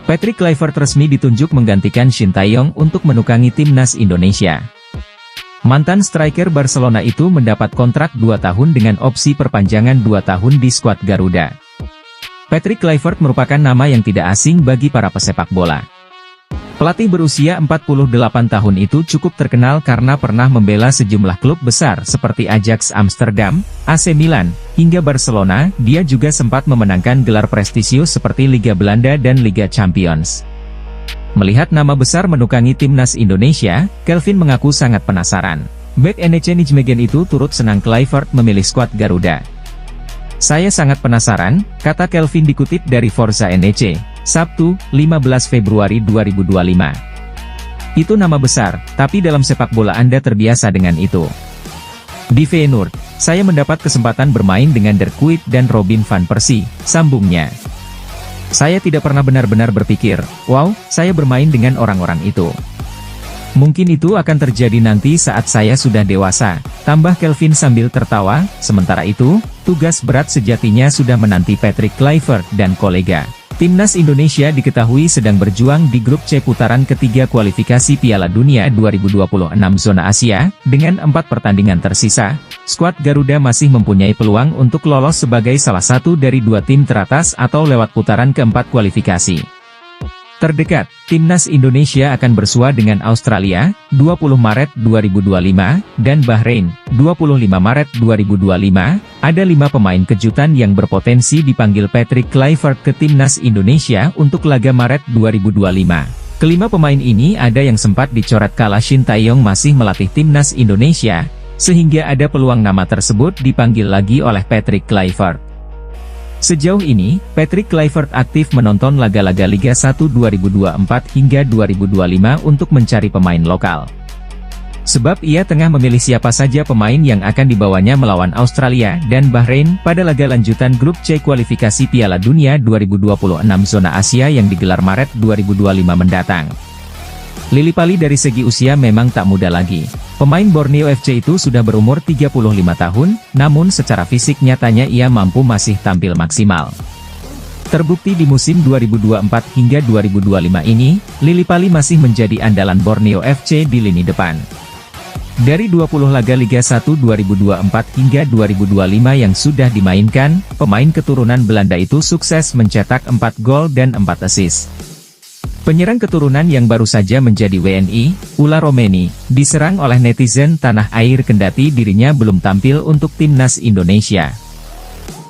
Patrick Kluivert resmi ditunjuk menggantikan Shin Tae-yong untuk menukangi timnas Indonesia. Mantan striker Barcelona itu mendapat kontrak 2 tahun dengan opsi perpanjangan 2 tahun di skuad Garuda. Patrick Kluivert merupakan nama yang tidak asing bagi para pesepak bola. Pelatih berusia 48 tahun itu cukup terkenal karena pernah membela sejumlah klub besar seperti Ajax Amsterdam, AC Milan, hingga Barcelona. Dia juga sempat memenangkan gelar prestisius seperti Liga Belanda dan Liga Champions. Melihat nama besar menukangi timnas Indonesia, Kelvin mengaku sangat penasaran. Bek NEC Nijmegen itu turut senang Kluivert memilih skuad Garuda. "Saya sangat penasaran," kata Kelvin dikutip dari Forza NEC, Sabtu, 15 Februari 2025. "Itu nama besar, tapi dalam sepak bola Anda terbiasa dengan itu. Di Feyenoord, saya mendapat kesempatan bermain dengan Dirk Kuyt dan Robin van Persie," sambungnya. "Saya tidak pernah benar-benar berpikir, wow, saya bermain dengan orang-orang itu. Mungkin itu akan terjadi nanti saat saya sudah dewasa," tambah Kelvin sambil tertawa. Sementara itu, tugas berat sejatinya sudah menanti Patrick Kluivert dan kolega. Timnas Indonesia diketahui sedang berjuang di grup C putaran ketiga kualifikasi Piala Dunia 2026 zona Asia. Dengan 4 pertandingan tersisa, skuad Garuda masih mempunyai peluang untuk lolos sebagai salah satu dari 2 tim teratas atau lewat putaran keempat kualifikasi. Terdekat, Timnas Indonesia akan bersua dengan Australia, 20 Maret 2025, dan Bahrain, 25 Maret 2025. Ada 5 pemain kejutan yang berpotensi dipanggil Patrick Kluivert ke Timnas Indonesia untuk laga Maret 2025. Kelima pemain ini ada yang sempat dicoret kala Shin Tae-yong masih melatih Timnas Indonesia, sehingga ada peluang nama tersebut dipanggil lagi oleh Patrick Kluivert. Sejauh ini, Patrick Kluivert aktif menonton laga-laga Liga 1 2024 hingga 2025 untuk mencari pemain lokal. Sebab ia tengah memilih siapa saja pemain yang akan dibawanya melawan Australia dan Bahrain pada laga lanjutan grup C kualifikasi Piala Dunia 2026 zona Asia yang digelar Maret 2025 mendatang. Lillipali dari segi usia memang tak muda lagi. Pemain Borneo FC itu sudah berumur 35 tahun, namun secara fisik nyatanya ia mampu masih tampil maksimal. Terbukti di musim 2024 hingga 2025 ini, Lillipali masih menjadi andalan Borneo FC di lini depan. Dari 20 laga Liga 1 2024 hingga 2025 yang sudah dimainkan, pemain keturunan Belanda itu sukses mencetak 4 gol dan 4 assist. Penyerang keturunan yang baru saja menjadi WNI, Ula Romeni, diserang oleh netizen tanah air kendati dirinya belum tampil untuk timnas Indonesia.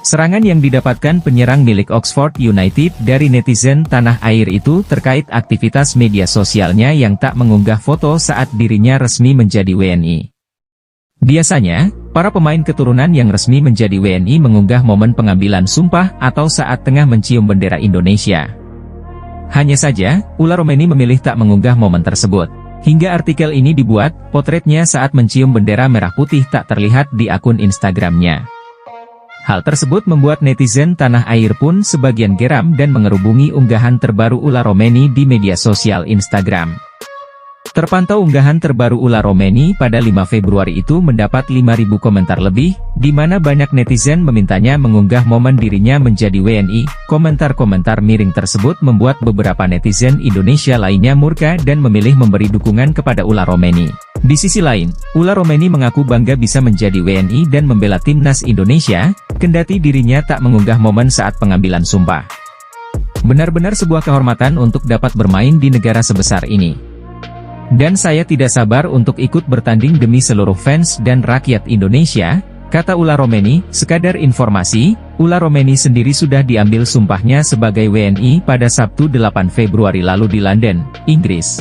Serangan yang didapatkan penyerang milik Oxford United dari netizen tanah air itu terkait aktivitas media sosialnya yang tak mengunggah foto saat dirinya resmi menjadi WNI. Biasanya, para pemain keturunan yang resmi menjadi WNI mengunggah momen pengambilan sumpah atau saat tengah mencium bendera Indonesia. Hanya saja, Ula Romeni memilih tak mengunggah momen tersebut. Hingga artikel ini dibuat, potretnya saat mencium bendera merah putih tak terlihat di akun Instagramnya. Hal tersebut membuat netizen tanah air pun sebagian geram dan mengerubungi unggahan terbaru Ula Romeni di media sosial Instagram. Terpantau unggahan terbaru Ula Romeni pada 5 Februari itu mendapat 5.000 komentar lebih, di mana banyak netizen memintanya mengunggah momen dirinya menjadi WNI. Komentar-komentar miring tersebut membuat beberapa netizen Indonesia lainnya murka dan memilih memberi dukungan kepada Ula Romeni. Di sisi lain, Ula Romeni mengaku bangga bisa menjadi WNI dan membela timnas Indonesia, kendati dirinya tak mengunggah momen saat pengambilan sumpah. Benar-benar sebuah kehormatan untuk dapat bermain di negara sebesar ini. Dan saya tidak sabar untuk ikut bertanding demi seluruh fans dan rakyat Indonesia, kata Ula Romeni. Sekadar informasi, Ula Romeni sendiri sudah diambil sumpahnya sebagai WNI pada Sabtu 8 Februari lalu di London, Inggris.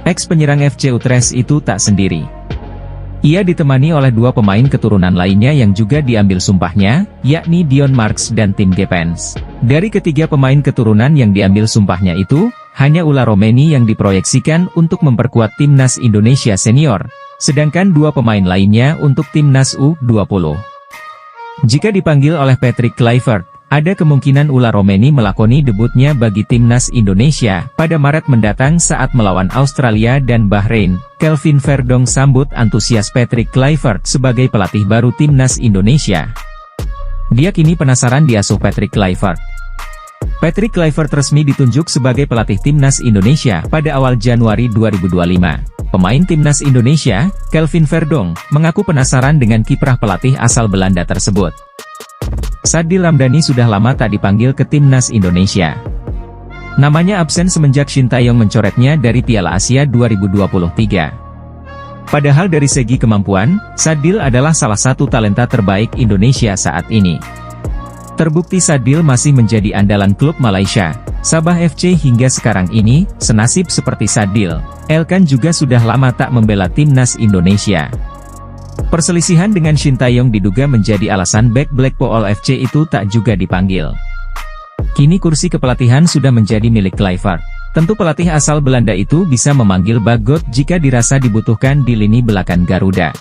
Ex-penyerang FC Utrecht itu tak sendiri. Ia ditemani oleh 2 pemain keturunan lainnya yang juga diambil sumpahnya, yakni Dion Marks dan Tim Gepens. Dari ketiga pemain keturunan yang diambil sumpahnya itu, hanya Ula Romeni yang diproyeksikan untuk memperkuat timnas Indonesia senior, sedangkan 2 pemain lainnya untuk timnas U20. Jika dipanggil oleh Patrick Kluivert, ada kemungkinan Ula Romeni melakoni debutnya bagi timnas Indonesia pada Maret mendatang saat melawan Australia dan Bahrain. Kelvin Verdong sambut antusias Patrick Kluivert sebagai pelatih baru timnas Indonesia. Dia kini penasaran diasuh Patrick Kluivert. Patrick Kluivert resmi ditunjuk sebagai pelatih timnas Indonesia pada awal Januari 2025. Pemain timnas Indonesia, Kelvin Verdonk, mengaku penasaran dengan kiprah pelatih asal Belanda tersebut. Sadil Ramdhani sudah lama tak dipanggil ke timnas Indonesia. Namanya absen semenjak Shin Tae-yong mencoretnya dari Piala Asia 2023. Padahal dari segi kemampuan, Sadil adalah salah satu talenta terbaik Indonesia saat ini. Terbukti Sadil masih menjadi andalan klub Malaysia, Sabah FC hingga sekarang ini. Senasib seperti Sadil, Elkan juga sudah lama tak membela timnas Indonesia. Perselisihan dengan Shin Tae-yong diduga menjadi alasan bek Blackpool FC itu tak juga dipanggil. Kini kursi kepelatihan sudah menjadi milik Kluivert. Tentu pelatih asal Belanda itu bisa memanggil Bagot jika dirasa dibutuhkan di lini belakang Garuda.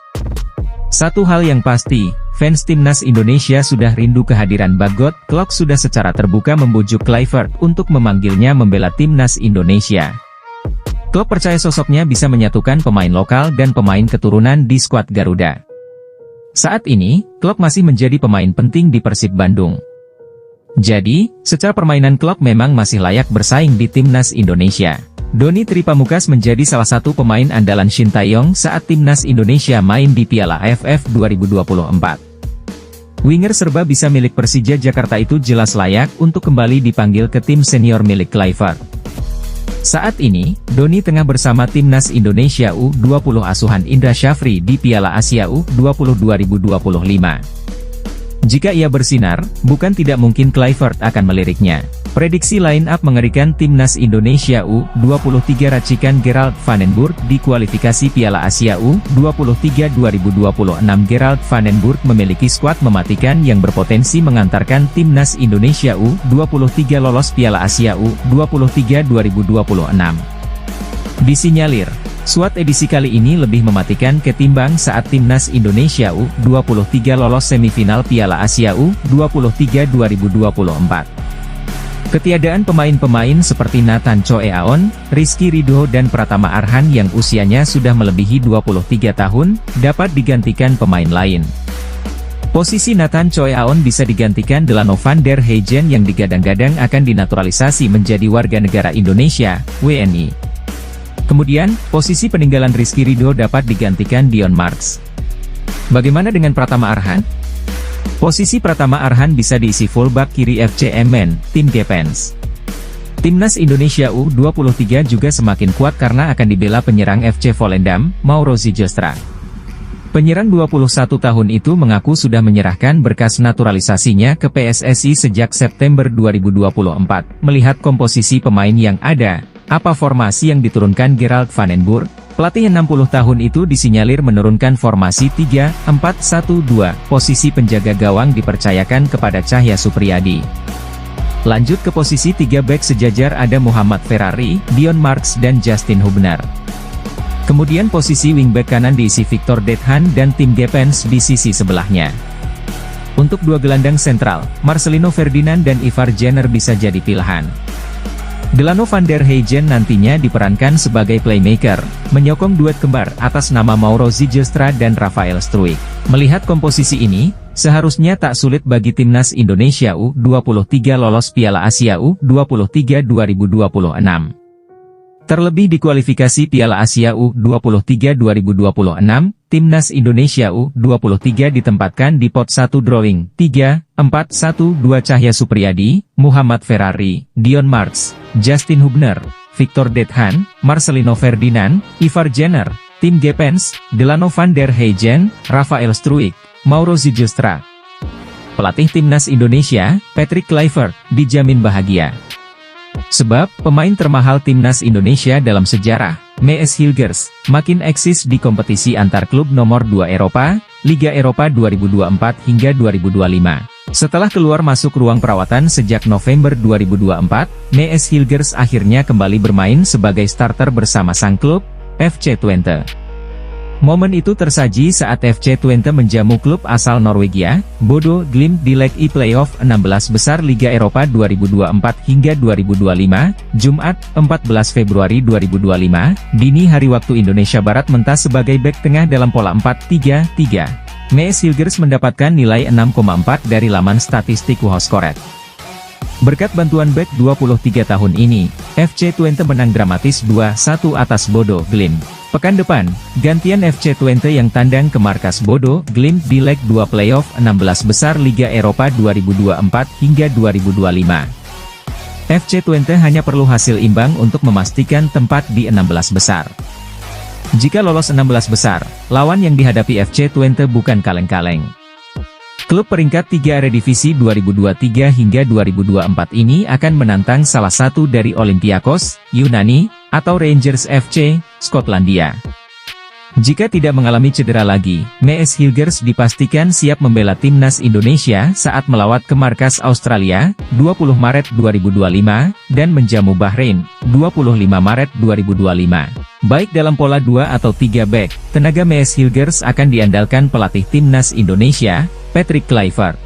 Satu hal yang pasti, fans timnas Indonesia sudah rindu kehadiran Bagot. Klok sudah secara terbuka membujuk Kluivert untuk memanggilnya membela timnas Indonesia. Klok percaya sosoknya bisa menyatukan pemain lokal dan pemain keturunan di skuad Garuda. Saat ini, Klok masih menjadi pemain penting di Persib Bandung. Jadi, secara permainan Klok memang masih layak bersaing di timnas Indonesia. Doni Tripamukas menjadi salah satu pemain andalan Shin Tae-yong saat timnas Indonesia main di Piala AFF 2024. Winger serba bisa milik Persija Jakarta itu jelas layak untuk kembali dipanggil ke tim senior milik Kluivert. Saat ini, Doni tengah bersama timnas Indonesia U20 asuhan Indra Syafri di Piala Asia U20 2025. Jika ia bersinar, bukan tidak mungkin Kluivert akan meliriknya. Prediksi line-up mengerikan timnas Indonesia U23 racikan Gerald van den Burg di kualifikasi Piala Asia U23 2026. Gerald van den Burg memiliki skuad mematikan yang berpotensi mengantarkan timnas Indonesia U23 lolos Piala Asia U23 2026. Disinyalir, skuad edisi kali ini lebih mematikan ketimbang saat timnas Indonesia U23 lolos semifinal Piala Asia U23 2024. Ketiadaan pemain-pemain seperti Nathan Choe Aon, Rizky Ridho dan Pratama Arhan yang usianya sudah melebihi 23 tahun, dapat digantikan pemain lain. Posisi Nathan Choe Aon bisa digantikan Delano van der Heijden yang digadang-gadang akan dinaturalisasi menjadi warga negara Indonesia, WNI. Kemudian, posisi peninggalan Rizky Ridho dapat digantikan Dion Marks. Bagaimana dengan Pratama Arhan? Posisi Pratama Arhan bisa diisi fullback kiri FC Emmen, tim Gepens. Timnas Indonesia U23 juga semakin kuat karena akan dibela penyerang FC Volendam, Mauro Zijlstra. Penyerang 21 tahun itu mengaku sudah menyerahkan berkas naturalisasinya ke PSSI sejak September 2024. Melihat komposisi pemain yang ada, apa formasi yang diturunkan Gerald van den Burg? Pelatih 60 tahun itu disinyalir menurunkan formasi 3-4-1-2, posisi penjaga gawang dipercayakan kepada Cahya Supriyadi. Lanjut ke posisi 3 bek sejajar ada Muhammad Ferrari, Dion Marks dan Justin Hubner. Kemudian posisi wingback kanan diisi Victor Dethan dan Tim Gepens di sisi sebelahnya. Untuk dua gelandang sentral, Marcelino Ferdinand dan Ivar Jenner bisa jadi pilihan. Delano van der Heijden nantinya diperankan sebagai playmaker, menyokong duet kembar atas nama Mauro Zijlstra dan Rafael Struijk. Melihat komposisi ini, seharusnya tak sulit bagi timnas Indonesia U23 lolos Piala Asia U23 2026. Terlebih di kualifikasi Piala Asia U23 2026, timnas Indonesia U23 ditempatkan di pot 1 drawing 3-4-1-2 Cahya Supriyadi, Muhammad Ferrari, Dion Marks, Justin Hubner, Victor Dethan, Marcelino Ferdinand, Ivar Jenner, Tim Gepens, Delano van der Heijden, Rafael Struijk, Mauro Zijlstra. Pelatih timnas Indonesia, Patrick Kluivert, dijamin bahagia. Sebab, pemain termahal timnas Indonesia dalam sejarah, Mees Hilgers, makin eksis di kompetisi antar klub nomor 2 Eropa, Liga Eropa 2024 hingga 2025. Setelah keluar masuk ruang perawatan sejak November 2024, Mees Hilgers akhirnya kembali bermain sebagai starter bersama sang klub, FC Twente. Momen itu tersaji saat FC Twente menjamu klub asal Norwegia, Bodo Glimt di leg E playoff 16 besar Liga Eropa 2024 hingga 2025, Jumat, 14 Februari 2025, dini hari waktu Indonesia Barat mentas sebagai bek tengah dalam pola 4-3-3. Mees Hilgers mendapatkan nilai 6,4 dari laman statistik WhoScored. Berkat bantuan bek 23 tahun ini, FC Twente menang dramatis 2-1 atas Bodo Glimt. Pekan depan, gantian FC Twente yang tandang ke markas Bodo Glimt di leg 2 playoff 16 besar Liga Eropa 2024 hingga 2025. FC Twente hanya perlu hasil imbang untuk memastikan tempat di 16 besar. Jika lolos 16 besar, lawan yang dihadapi FC Twente bukan kaleng-kaleng. Klub peringkat 3 Eredivisie 2023 hingga 2024 ini akan menantang salah satu dari Olympiakos, Yunani, atau Rangers FC, Skotlandia. Jika tidak mengalami cedera lagi, Mees Hilgers dipastikan siap membela timnas Indonesia saat melawat ke markas Australia, 20 Maret 2025, dan menjamu Bahrain, 25 Maret 2025. Baik dalam pola 2 atau 3 back, tenaga Mees Hilgers akan diandalkan pelatih timnas Indonesia, Patrick Kluivert.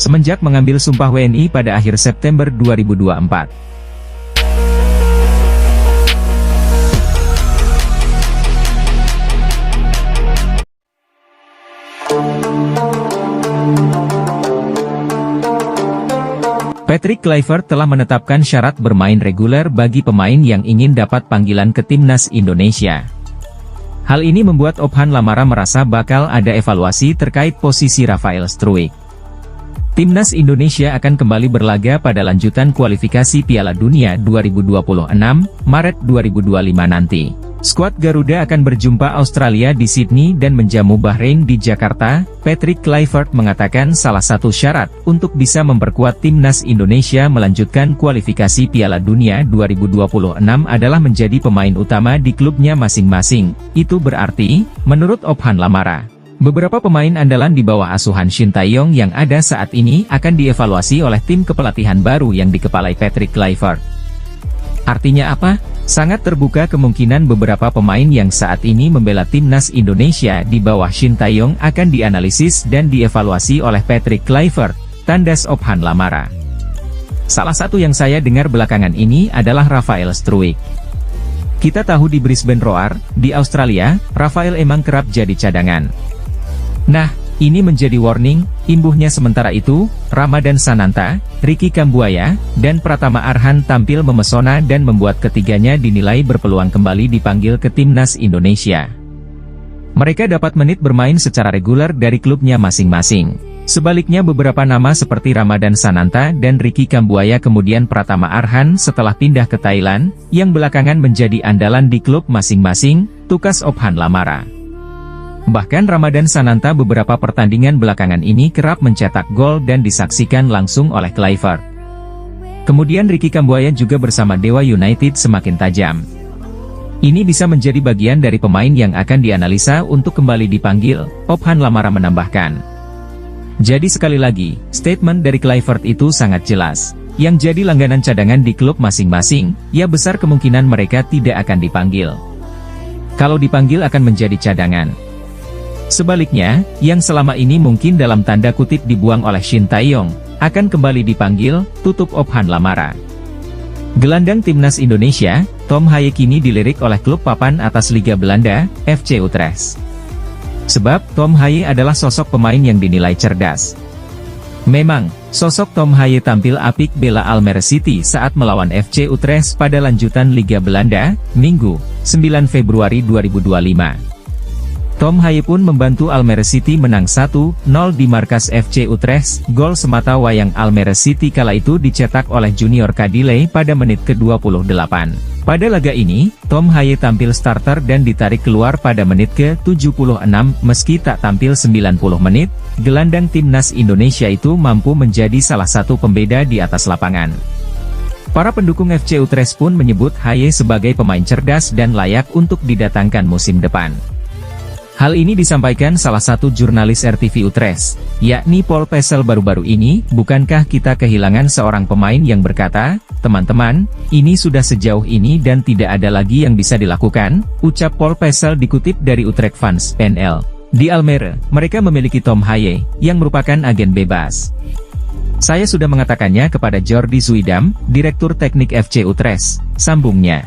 Semenjak mengambil sumpah WNI pada akhir September 2024. Patrick Kluivert telah menetapkan syarat bermain reguler bagi pemain yang ingin dapat panggilan ke timnas Indonesia. Hal ini membuat Ophan Lamara merasa bakal ada evaluasi terkait posisi Rafael Struijk. Timnas Indonesia akan kembali berlaga pada lanjutan kualifikasi Piala Dunia 2026, Maret 2025 nanti. Skuad Garuda akan berjumpa Australia di Sydney dan menjamu Bahrain di Jakarta. Patrick Kluivert mengatakan salah satu syarat untuk bisa memperkuat timnas Indonesia melanjutkan kualifikasi Piala Dunia 2026 adalah menjadi pemain utama di klubnya masing-masing. Itu berarti, menurut Ophan Lamara, beberapa pemain andalan di bawah asuhan Shin Tae-yong yang ada saat ini akan dievaluasi oleh tim kepelatihan baru yang dikepalai Patrick Kluivert. Artinya apa? Sangat terbuka kemungkinan beberapa pemain yang saat ini membela timnas Indonesia di bawah Shin Tae-yong akan dianalisis dan dievaluasi oleh Patrick Kluivert, tandas Ophan Lamara. Salah satu yang saya dengar belakangan ini adalah Rafael Struijk. Kita tahu di Brisbane Roar, di Australia, Rafael emang kerap jadi cadangan. Nah, ini menjadi warning, imbuhnya sementara itu, Ramadan Sananta, Ricky Kambuaya, dan Pratama Arhan tampil memesona dan membuat ketiganya dinilai berpeluang kembali dipanggil ke timnas Indonesia. Mereka dapat menit bermain secara reguler dari klubnya masing-masing. Sebaliknya beberapa nama seperti Ramadan Sananta dan Ricky Kambuaya kemudian Pratama Arhan setelah pindah ke Thailand, yang belakangan menjadi andalan di klub masing-masing, tukas Ophan Lamara. Bahkan Ramadan Sananta beberapa pertandingan belakangan ini kerap mencetak gol dan disaksikan langsung oleh Kluivert. Kemudian Ricky Kambuaya juga bersama Dewa United semakin tajam. Ini bisa menjadi bagian dari pemain yang akan dianalisa untuk kembali dipanggil, Ophan Lamara menambahkan. Jadi sekali lagi, statement dari Kluivert itu sangat jelas. Yang jadi langganan cadangan di klub masing-masing, ya besar kemungkinan mereka tidak akan dipanggil. Kalau dipanggil akan menjadi cadangan. Sebaliknya, yang selama ini mungkin dalam tanda kutip dibuang oleh Shin Tae-yong, akan kembali dipanggil, tutup Ophan Lamara. Gelandang timnas Indonesia, Tom Haye kini dilirik oleh klub papan atas Liga Belanda, FC Utrecht. Sebab, Tom Haye adalah sosok pemain yang dinilai cerdas. Memang, sosok Tom Haye tampil apik bela Almere City saat melawan FC Utrecht pada lanjutan Liga Belanda, Minggu, 9 Februari 2025. Tom Haye pun membantu Almere City menang 1-0 di markas FC Utrecht. Gol semata wayang Almere City kala itu dicetak oleh Junior Kadile pada menit ke-28. Pada laga ini, Tom Haye tampil starter dan ditarik keluar pada menit ke-76. Meski tak tampil 90 menit, gelandang timnas Indonesia itu mampu menjadi salah satu pembeda di atas lapangan. Para pendukung FC Utrecht pun menyebut Haye sebagai pemain cerdas dan layak untuk didatangkan musim depan. Hal ini disampaikan salah satu jurnalis RTV Utrecht, yakni Paul Pesel baru-baru ini. Bukankah kita kehilangan seorang pemain yang berkata, teman-teman, ini sudah sejauh ini dan tidak ada lagi yang bisa dilakukan, ucap Paul Pesel dikutip dari Utrecht Fans PNL. Di Almere, mereka memiliki Tom Haye, yang merupakan agen bebas. Saya sudah mengatakannya kepada Jordi Zuidam, Direktur Teknik FC Utrecht, sambungnya.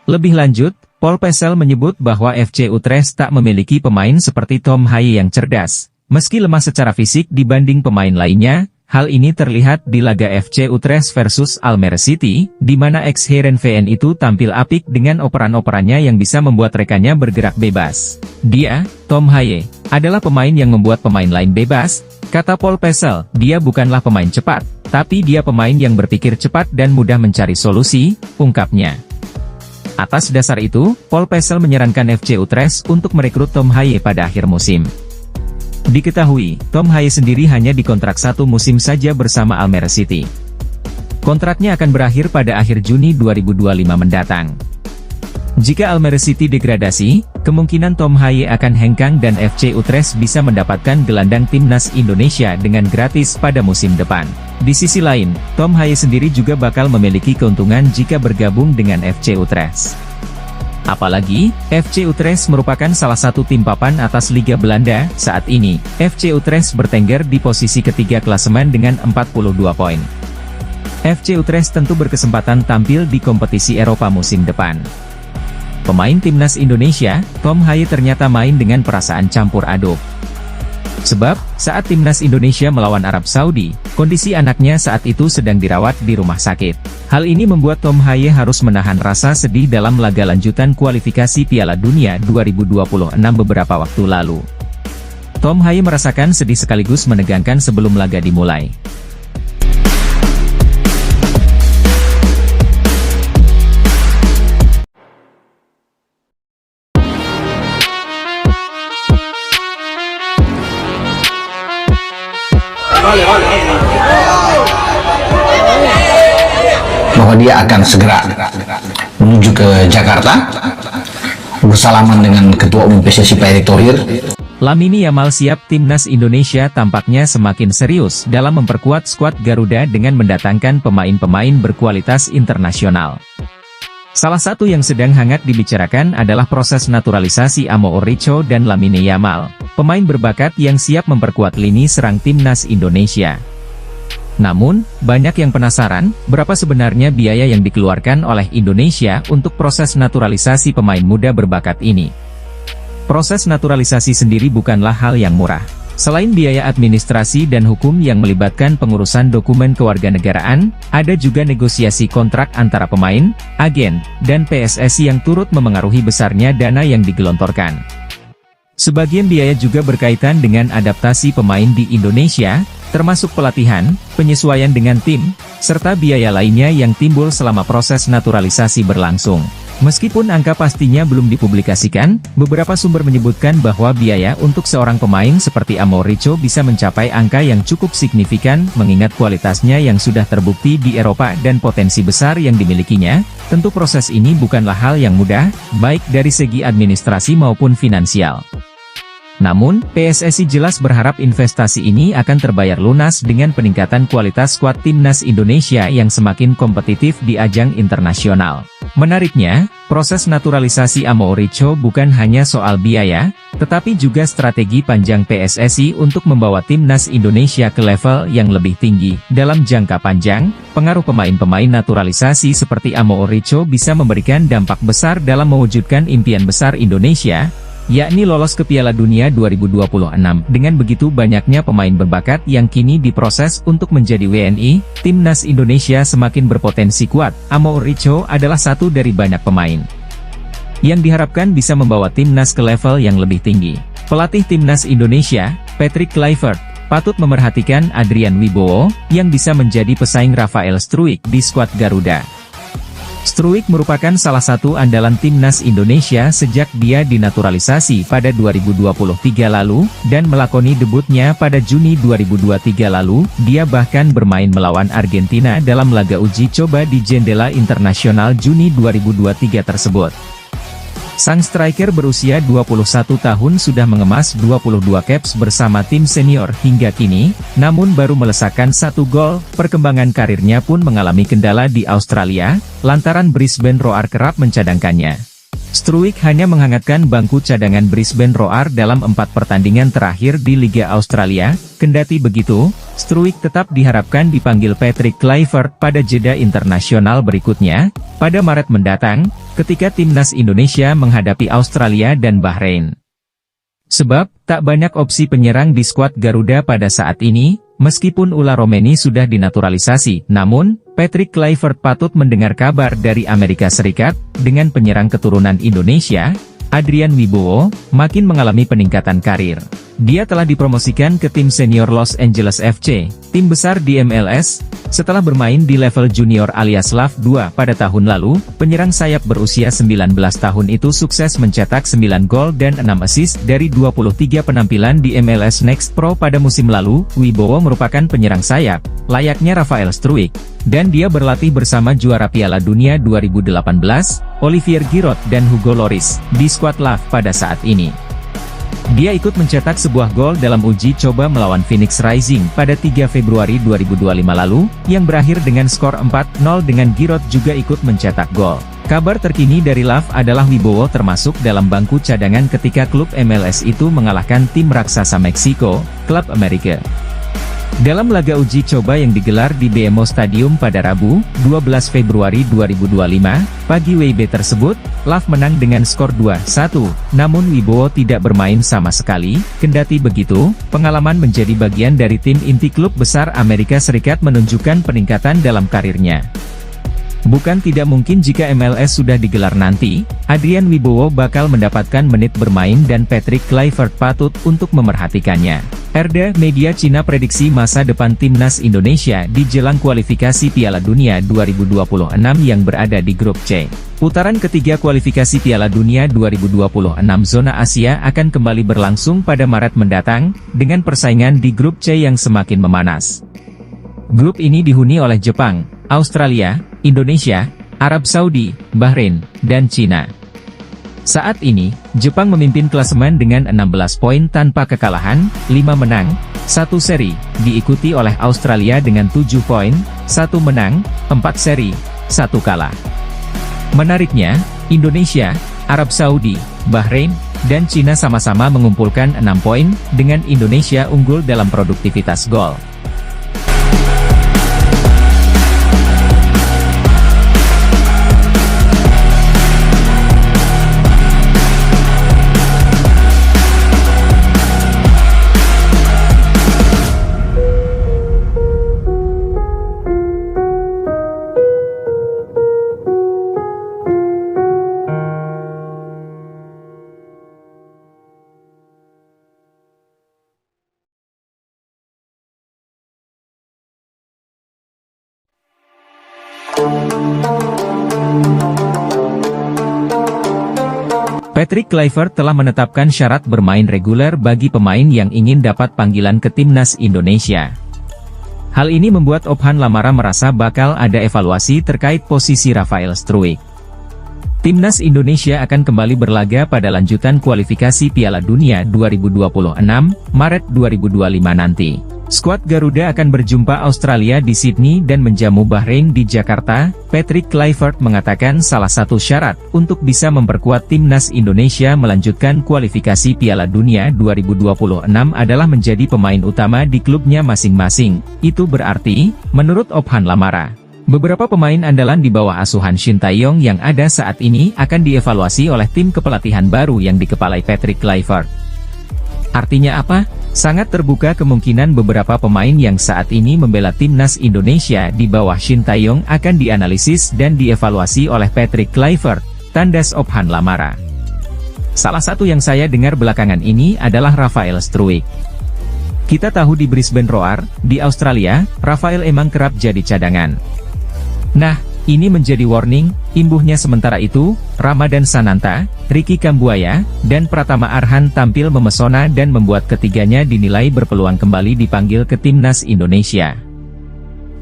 Lebih lanjut, Paul Pesel menyebut bahwa FC Utrecht tak memiliki pemain seperti Tom Haye yang cerdas. Meski lemah secara fisik dibanding pemain lainnya, Hal ini terlihat di laga FC Utrecht versus Almere City, di mana ex-Heerenveen itu tampil apik dengan operan-operannya yang bisa membuat rekannya bergerak bebas. Dia, Tom Haye, adalah pemain yang membuat pemain lain bebas, kata Paul Pessel. Dia bukanlah pemain cepat, tapi dia pemain yang berpikir cepat dan mudah mencari solusi, ungkapnya. Atas dasar itu, Paul Pessel menyarankan FC Utrecht untuk merekrut Tom Haye pada akhir musim. Diketahui, Tom Haye sendiri hanya dikontrak 1 musim saja bersama Almere City. Kontraknya akan berakhir pada akhir Juni 2025 mendatang. Jika Almere City degradasi, kemungkinan Tom Haye akan hengkang dan FC Utrecht bisa mendapatkan gelandang timnas Indonesia dengan gratis pada musim depan. Di sisi lain, Tom Haye sendiri juga bakal memiliki keuntungan jika bergabung dengan FC Utrecht. Apalagi, FC Utrecht merupakan salah satu tim papan atas Liga Belanda. Saat ini, FC Utrecht bertengger di posisi ketiga klasemen dengan 42 poin. FC Utrecht tentu berkesempatan tampil di kompetisi Eropa musim depan. Pemain timnas Indonesia, Tom Haye ternyata main dengan perasaan campur aduk. Sebab, saat timnas Indonesia melawan Arab Saudi, kondisi anaknya saat itu sedang dirawat di rumah sakit. Hal ini membuat Tom Haye harus menahan rasa sedih dalam laga lanjutan kualifikasi Piala Dunia 2026 beberapa waktu lalu. Tom Haye merasakan sedih sekaligus menegangkan sebelum laga dimulai. Bahwa dia akan segera menuju ke Jakarta bersalaman dengan Ketua Umum PSSI Pak Erick Thohir. Lamine Yamal siap. Timnas Indonesia tampaknya semakin serius dalam memperkuat skuad Garuda dengan mendatangkan pemain-pemain berkualitas internasional. Salah satu yang sedang hangat dibicarakan adalah proses naturalisasi Amo Ouricho dan Lamine Yamal, pemain berbakat yang siap memperkuat lini serang timnas Indonesia. Namun, banyak yang penasaran, berapa sebenarnya biaya yang dikeluarkan oleh Indonesia untuk proses naturalisasi pemain muda berbakat ini. Proses naturalisasi sendiri bukanlah hal yang murah. Selain biaya administrasi dan hukum yang melibatkan pengurusan dokumen kewarganegaraan, ada juga negosiasi kontrak antara pemain, agen, dan PSSI yang turut memengaruhi besarnya dana yang digelontorkan. Sebagian biaya juga berkaitan dengan adaptasi pemain di Indonesia, termasuk pelatihan, penyesuaian dengan tim, serta biaya lainnya yang timbul selama proses naturalisasi berlangsung. Meskipun angka pastinya belum dipublikasikan, beberapa sumber menyebutkan bahwa biaya untuk seorang pemain seperti Amo Ouricho bisa mencapai angka yang cukup signifikan, mengingat kualitasnya yang sudah terbukti di Eropa dan potensi besar yang dimilikinya. Tentu proses ini bukanlah hal yang mudah, baik dari segi administrasi maupun finansial. Namun, PSSI jelas berharap investasi ini akan terbayar lunas dengan peningkatan kualitas skuad timnas Indonesia yang semakin kompetitif di ajang internasional. Menariknya, proses naturalisasi Amo Ouricho bukan hanya soal biaya, tetapi juga strategi panjang PSSI untuk membawa timnas Indonesia ke level yang lebih tinggi. Dalam jangka panjang, pengaruh pemain-pemain naturalisasi seperti Amo Ouricho bisa memberikan dampak besar dalam mewujudkan impian besar Indonesia, yakni lolos ke Piala Dunia 2026. Dengan begitu banyaknya pemain berbakat yang kini diproses untuk menjadi WNI, timnas Indonesia semakin berpotensi kuat. Amo Ouricho adalah satu dari banyak pemain yang diharapkan bisa membawa timnas ke level yang lebih tinggi. Pelatih timnas Indonesia, Patrick Kluivert, patut memerhatikan Adrian Wibowo, yang bisa menjadi pesaing Rafael Struijk di skuad Garuda. Struijk merupakan salah satu andalan timnas Indonesia sejak dia dinaturalisasi pada 2023 lalu, dan melakoni debutnya pada Juni 2023 lalu. Dia bahkan bermain melawan Argentina dalam laga uji coba di jendela internasional Juni 2023 tersebut. Sang striker berusia 21 tahun sudah mengemas 22 caps bersama tim senior hingga kini, namun baru melesakkan 1 gol. Perkembangan karirnya pun mengalami kendala di Australia, lantaran Brisbane Roar kerap mencadangkannya. Struijk hanya menghangatkan bangku cadangan Brisbane Roar dalam 4 pertandingan terakhir di Liga Australia. Kendati begitu, Struijk tetap diharapkan dipanggil Patrick Kluivert pada jeda internasional berikutnya, pada Maret mendatang, ketika timnas Indonesia menghadapi Australia dan Bahrain. Sebab, tak banyak opsi penyerang di skuad Garuda pada saat ini, Meskipun ular Romani sudah dinaturalisasi, namun, Patrick Kluivert patut mendengar kabar dari Amerika Serikat, dengan penyerang keturunan Indonesia, Adrian Wibowo, makin mengalami peningkatan karir. Dia telah dipromosikan ke tim senior Los Angeles FC, tim besar di MLS, setelah bermain di level junior alias LAV 2 pada tahun lalu. Penyerang sayap berusia 19 tahun itu sukses mencetak 9 gol dan 6 assist dari 23 penampilan di MLS Next Pro pada musim lalu. Wibowo merupakan penyerang sayap, layaknya Rafael Struijk, dan dia berlatih bersama juara Piala Dunia 2018, Olivier Giroud dan Hugo Lloris, di skuad LAV pada saat ini. Dia ikut mencetak sebuah gol dalam uji coba melawan Phoenix Rising pada 3 Februari 2025 lalu, yang berakhir dengan skor 4-0 dengan Giroud juga ikut mencetak gol. Kabar terkini dari LAV adalah Wibowo termasuk dalam bangku cadangan ketika klub MLS itu mengalahkan tim raksasa Meksiko, Klub Amerika. Dalam laga uji coba yang digelar di BMO Stadium pada Rabu, 12 Februari 2025, pagi WIB tersebut, LAV menang dengan skor 2-1, namun Wibowo tidak bermain sama sekali. Kendati begitu, pengalaman menjadi bagian dari tim inti klub besar Amerika Serikat menunjukkan peningkatan dalam karirnya. Bukan tidak mungkin jika MLS sudah digelar nanti, Adrian Wibowo bakal mendapatkan menit bermain dan Patrick Kluivert patut untuk memerhatikannya. RDA Media Cina prediksi masa depan timnas Indonesia di jelang kualifikasi Piala Dunia 2026 yang berada di grup C. Putaran ketiga kualifikasi Piala Dunia 2026 zona Asia akan kembali berlangsung pada Maret mendatang, dengan persaingan di grup C yang semakin memanas. Grup ini dihuni oleh Jepang, Australia, Indonesia, Arab Saudi, Bahrain, dan Cina. Saat ini, Jepang memimpin klasemen dengan 16 poin tanpa kekalahan, 5 menang, 1 seri, diikuti oleh Australia dengan 7 poin, 1 menang, 4 seri, 1 kalah. Menariknya, Indonesia, Arab Saudi, Bahrain, dan Cina sama-sama mengumpulkan 6 poin, dengan Indonesia unggul dalam produktivitas gol. Patrick Kluivert telah menetapkan syarat bermain reguler bagi pemain yang ingin dapat panggilan ke timnas Indonesia. Hal ini membuat Ophan Lamara merasa bakal ada evaluasi terkait posisi Rafael Struijk. Timnas Indonesia akan kembali berlaga pada lanjutan kualifikasi Piala Dunia 2026, Maret 2025 nanti. Skuad Garuda akan berjumpa Australia di Sydney dan menjamu Bahrain di Jakarta. Patrick Kluivert mengatakan salah satu syarat untuk bisa memperkuat timnas Indonesia melanjutkan kualifikasi Piala Dunia 2026 adalah menjadi pemain utama di klubnya masing-masing. Itu berarti, menurut Ophan Lamara, beberapa pemain andalan di bawah asuhan Shin Tae-yong yang ada saat ini akan dievaluasi oleh tim kepelatihan baru yang dikepalai Patrick Kluivert. Artinya apa? Sangat terbuka kemungkinan beberapa pemain yang saat ini membela timnas Indonesia di bawah Shin Tae-yong akan dianalisis dan dievaluasi oleh Patrick Kluivert, tandas Ophan Lamara. Salah satu yang saya dengar belakangan ini adalah Rafael Struijk. Kita tahu di Brisbane Roar, di Australia, Rafael emang kerap jadi cadangan. Nah, ini menjadi warning, imbuhnya sementara itu, Ramadan Sananta, Ricky Kambuaya, dan Pratama Arhan tampil memesona dan membuat ketiganya dinilai berpeluang kembali dipanggil ke timnas Indonesia.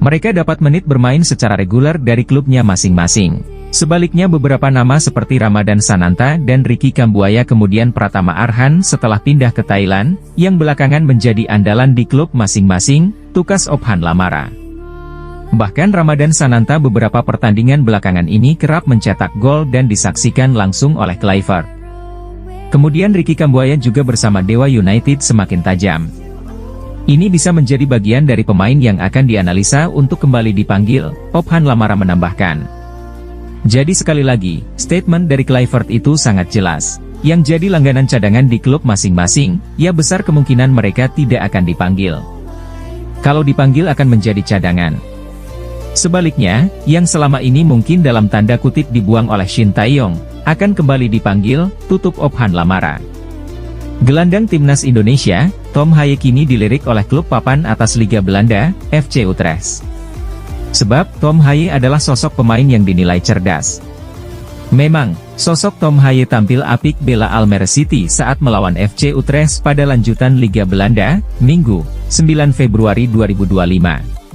Mereka dapat menit bermain secara reguler dari klubnya masing-masing. Sebaliknya beberapa nama seperti Ramadan Sananta dan Ricky Kambuaya kemudian Pratama Arhan setelah pindah ke Thailand, yang belakangan menjadi andalan di klub masing-masing, tukas Ophan Lamara. Bahkan Ramadan Sananta beberapa pertandingan belakangan ini kerap mencetak gol dan disaksikan langsung oleh Kluivert. Kemudian Ricky Kambuaya juga bersama Dewa United semakin tajam. Ini bisa menjadi bagian dari pemain yang akan dianalisa untuk kembali dipanggil, Ophan Lamara menambahkan. Jadi sekali lagi, statement dari Kluivert itu sangat jelas. Yang jadi langganan cadangan di klub masing-masing, ya besar kemungkinan mereka tidak akan dipanggil. Kalau dipanggil akan menjadi cadangan. Sebaliknya, yang selama ini mungkin dalam tanda kutip dibuang oleh Shin Tae-yong, akan kembali dipanggil, tutup Ophan Lamara. Gelandang timnas Indonesia, Tom Haye kini dilirik oleh klub papan atas Liga Belanda, FC Utrecht. Sebab, Tom Haye adalah sosok pemain yang dinilai cerdas. Memang, sosok Tom Haye tampil apik bela Almere City saat melawan FC Utrecht pada lanjutan Liga Belanda, Minggu, 9 Februari 2025.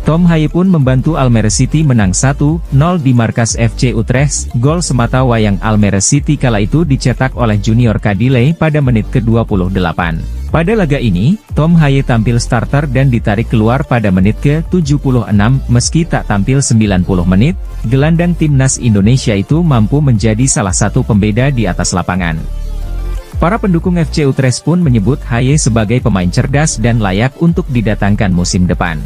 Tom Haye pun membantu Almere City menang 1-0 di markas FC Utrecht. Gol semata wayang Almere City kala itu dicetak oleh Junior Kadile pada menit ke-28. Pada laga ini, Tom Haye tampil starter dan ditarik keluar pada menit ke-76. Meski tak tampil 90 menit, gelandang timnas Indonesia itu mampu menjadi salah satu pembeda di atas lapangan. Para pendukung FC Utrecht pun menyebut Haye sebagai pemain cerdas dan layak untuk didatangkan musim depan.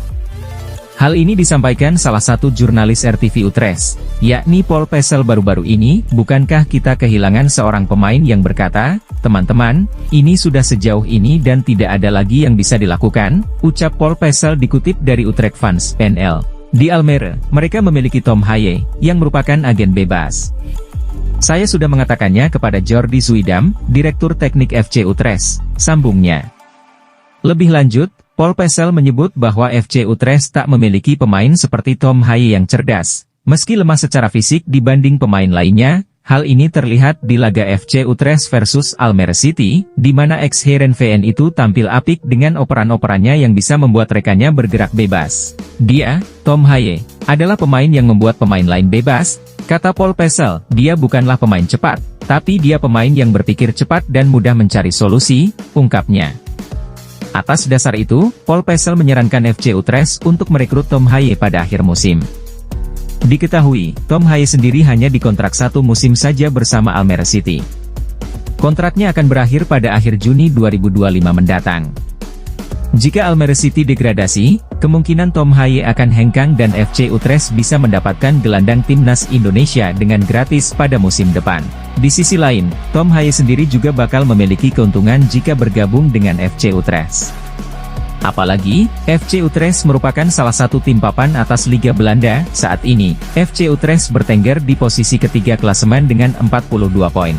Hal ini disampaikan salah satu jurnalis RTV Utrecht, yakni Paul Pesel baru-baru ini. Bukankah kita kehilangan seorang pemain yang berkata, "Teman-teman, ini sudah sejauh ini dan tidak ada lagi yang bisa dilakukan," ucap Paul Pesel dikutip dari Utrecht Fans NL. Di Almere, mereka memiliki Tom Haye, yang merupakan agen bebas. Saya sudah mengatakannya kepada Jordi Zuidam, Direktur Teknik FC Utrecht, sambungnya. Lebih lanjut, Paul Pesel menyebut bahwa FC Utrecht tak memiliki pemain seperti Tom Haye yang cerdas. Meski lemah secara fisik dibanding pemain lainnya, hal ini terlihat di laga FC Utrecht versus Almere City, di mana ex-Heerenveen itu tampil apik dengan operan-operannya yang bisa membuat rekannya bergerak bebas. Dia, Tom Haye, adalah pemain yang membuat pemain lain bebas, kata Paul Pesel. Dia bukanlah pemain cepat, tapi dia pemain yang berpikir cepat dan mudah mencari solusi, ungkapnya. Atas dasar itu, Paul Pesel menyarankan FC Utrecht untuk merekrut Tom Haye pada akhir musim. Diketahui, Tom Haye sendiri hanya dikontrak 1 musim saja bersama Almere City. Kontraknya akan berakhir pada akhir Juni 2025 mendatang. Jika Almere City degradasi, kemungkinan Tom Haye akan hengkang dan FC Utrecht bisa mendapatkan gelandang timnas Indonesia dengan gratis pada musim depan. Di sisi lain, Tom Haye sendiri juga bakal memiliki keuntungan jika bergabung dengan FC Utrecht. Apalagi, FC Utrecht merupakan salah satu tim papan atas Liga Belanda. Saat ini, FC Utrecht bertengger di posisi ketiga klasemen dengan 42 poin.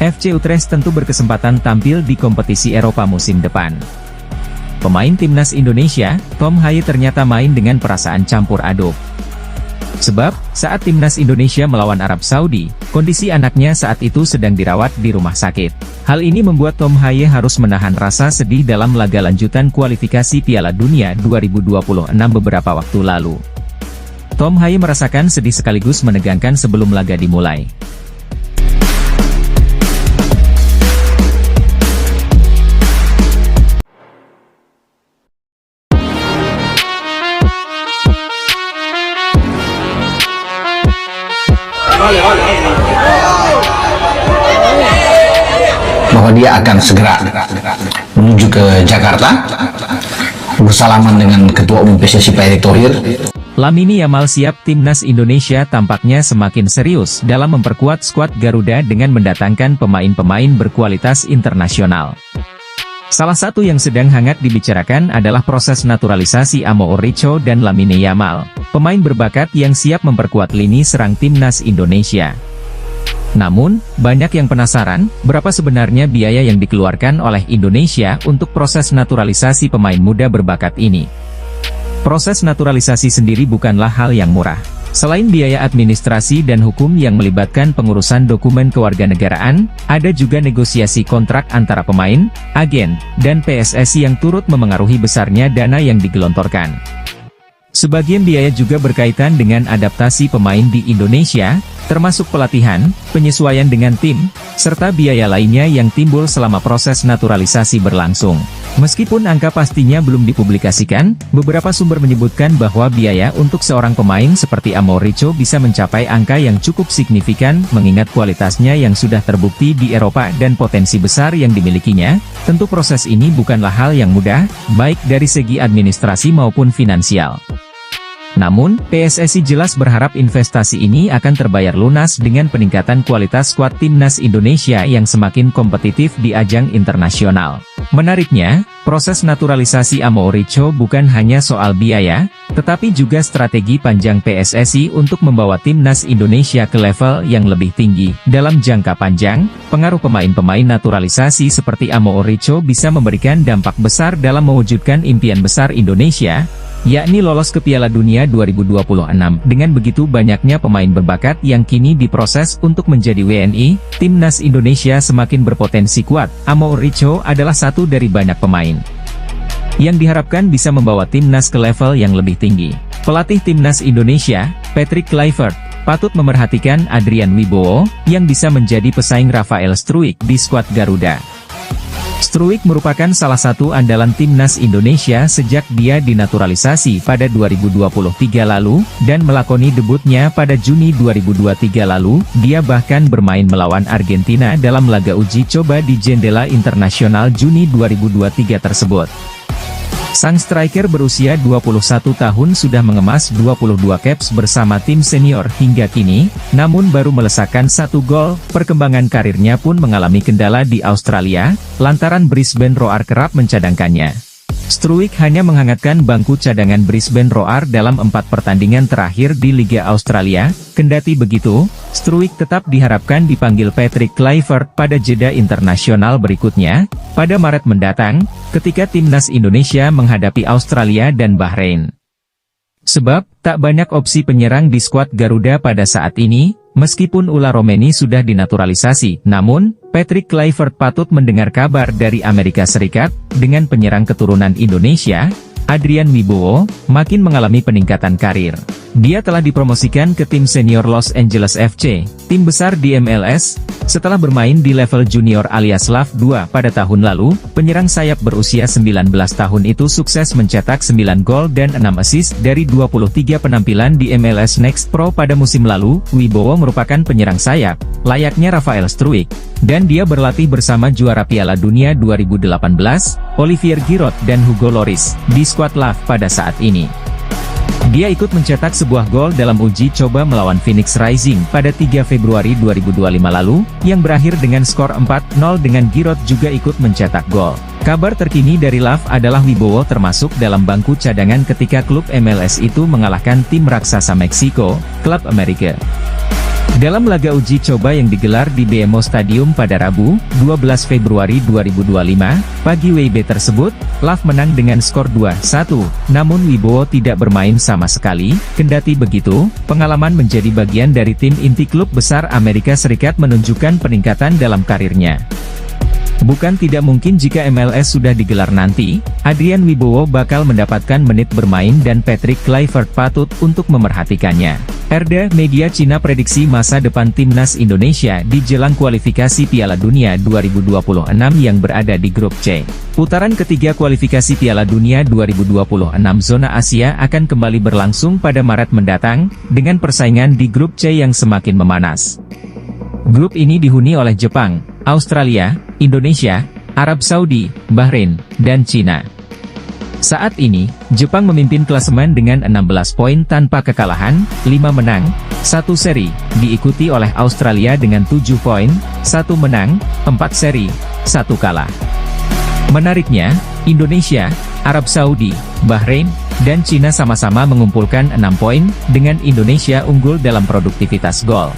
FC Utrecht tentu berkesempatan tampil di kompetisi Eropa musim depan. Pemain timnas Indonesia, Tom Haye ternyata main dengan perasaan campur aduk. Sebab, saat timnas Indonesia melawan Arab Saudi, kondisi anaknya saat itu sedang dirawat di rumah sakit. Hal ini membuat Tom Haye harus menahan rasa sedih dalam laga lanjutan kualifikasi Piala Dunia 2026 beberapa waktu lalu. Tom Haye merasakan sedih sekaligus menegangkan sebelum laga dimulai. Bahwa dia akan segera menuju ke Jakarta bersalaman dengan Ketua Umum PSSI Pak Erick Thohir. Lamine Yamal siap. Timnas Indonesia tampaknya semakin serius dalam memperkuat skuad Garuda dengan mendatangkan pemain-pemain berkualitas internasional. Salah satu yang sedang hangat dibicarakan adalah proses naturalisasi Amo Ouricho dan Lamine Yamal, pemain berbakat yang siap memperkuat lini serang timnas Indonesia. Namun, banyak yang penasaran, berapa sebenarnya biaya yang dikeluarkan oleh Indonesia untuk proses naturalisasi pemain muda berbakat ini. Proses naturalisasi sendiri bukanlah hal yang murah. Selain biaya administrasi dan hukum yang melibatkan pengurusan dokumen kewarganegaraan, ada juga negosiasi kontrak antara pemain, agen, dan PSSI yang turut memengaruhi besarnya dana yang digelontorkan. Sebagian biaya juga berkaitan dengan adaptasi pemain di Indonesia, termasuk pelatihan, penyesuaian dengan tim, serta biaya lainnya yang timbul selama proses naturalisasi berlangsung. Meskipun angka pastinya belum dipublikasikan, beberapa sumber menyebutkan bahwa biaya untuk seorang pemain seperti Amo Ouricho bisa mencapai angka yang cukup signifikan, mengingat kualitasnya yang sudah terbukti di Eropa dan potensi besar yang dimilikinya. Tentu proses ini bukanlah hal yang mudah, baik dari segi administrasi maupun finansial. Namun, PSSI jelas berharap investasi ini akan terbayar lunas dengan peningkatan kualitas skuad timnas Indonesia yang semakin kompetitif di ajang internasional. Menariknya, proses naturalisasi Amouricho bukan hanya soal biaya, tetapi juga strategi panjang PSSI untuk membawa timnas Indonesia ke level yang lebih tinggi. Dalam jangka panjang, pengaruh pemain-pemain naturalisasi seperti Amouricho bisa memberikan dampak besar dalam mewujudkan impian besar Indonesia, yakni lolos ke Piala Dunia 2026. Dengan begitu banyaknya pemain berbakat yang kini diproses untuk menjadi WNI, timnas Indonesia semakin berpotensi kuat. Amouricho adalah satu dari banyak pemain yang diharapkan bisa membawa timnas ke level yang lebih tinggi. Pelatih timnas Indonesia, Patrick Kluivert, patut memerhatikan Adrian Wibowo, yang bisa menjadi pesaing Rafael Struijk di skuad Garuda. Struijk merupakan salah satu andalan timnas Indonesia sejak dia dinaturalisasi pada 2023 lalu, dan melakoni debutnya pada Juni 2023 lalu. Dia bahkan bermain melawan Argentina dalam laga uji coba di jendela internasional Juni 2023 tersebut. Sang striker berusia 21 tahun sudah mengemas 22 caps bersama tim senior hingga kini, namun baru melesakkan 1 gol. Perkembangan karirnya pun mengalami kendala di Australia, lantaran Brisbane Roar kerap mencadangkannya. Struijk hanya menghangatkan bangku cadangan Brisbane Roar dalam 4 pertandingan terakhir di Liga Australia. Kendati begitu, Struijk tetap diharapkan dipanggil Patrick Kluivert pada jeda internasional berikutnya, pada Maret mendatang, ketika timnas Indonesia menghadapi Australia dan Bahrain. Sebab, tak banyak opsi penyerang di skuad Garuda pada saat ini. Meskipun Ula Romeni sudah dinaturalisasi, namun, Patrick Kluivert patut mendengar kabar dari Amerika Serikat. Dengan penyerang keturunan Indonesia, Adrian Wibowo, makin mengalami peningkatan karir. Dia telah dipromosikan ke tim senior Los Angeles FC, tim besar di MLS, setelah bermain di level junior alias LAV 2 pada tahun lalu. Penyerang sayap berusia 19 tahun itu sukses mencetak 9 gol dan 6 assist dari 23 penampilan di MLS Next Pro pada musim lalu. Wibowo merupakan penyerang sayap, layaknya Rafael Struijk, dan dia berlatih bersama juara Piala Dunia 2018, Olivier Giroud dan Hugo Lloris, di skuad LAV pada saat ini. Dia ikut mencetak sebuah gol dalam uji coba melawan Phoenix Rising pada 3 Februari 2025 lalu, yang berakhir dengan skor 4-0 dengan Giroud juga ikut mencetak gol. Kabar terkini dari LAV adalah Wibowo termasuk dalam bangku cadangan ketika klub MLS itu mengalahkan tim raksasa Meksiko, Klub Amerika. Dalam laga uji coba yang digelar di BMO Stadium pada Rabu, 12 Februari 2025, pagi WIB tersebut, LAV menang dengan skor 2-1, namun Wibowo tidak bermain sama sekali. Kendati begitu, pengalaman menjadi bagian dari tim inti klub besar Amerika Serikat menunjukkan peningkatan dalam karirnya. Bukan tidak mungkin jika MLS sudah digelar nanti, Adrian Wibowo bakal mendapatkan menit bermain dan Patrick Kluivert patut untuk memerhatikannya. RDA Media Cina prediksi masa depan timnas Indonesia di jelang kualifikasi Piala Dunia 2026 yang berada di grup C. Putaran ketiga kualifikasi Piala Dunia 2026 zona Asia akan kembali berlangsung pada Maret mendatang, dengan persaingan di grup C yang semakin memanas. Grup ini dihuni oleh Jepang, Australia, Indonesia, Arab Saudi, Bahrain, dan Cina. Saat ini, Jepang memimpin klasemen dengan 16 poin tanpa kekalahan, 5 menang, 1 seri, diikuti oleh Australia dengan 7 poin, 1 menang, 4 seri, 1 kalah. Menariknya, Indonesia, Arab Saudi, Bahrain, dan Cina sama-sama mengumpulkan 6 poin, dengan Indonesia unggul dalam produktivitas gol.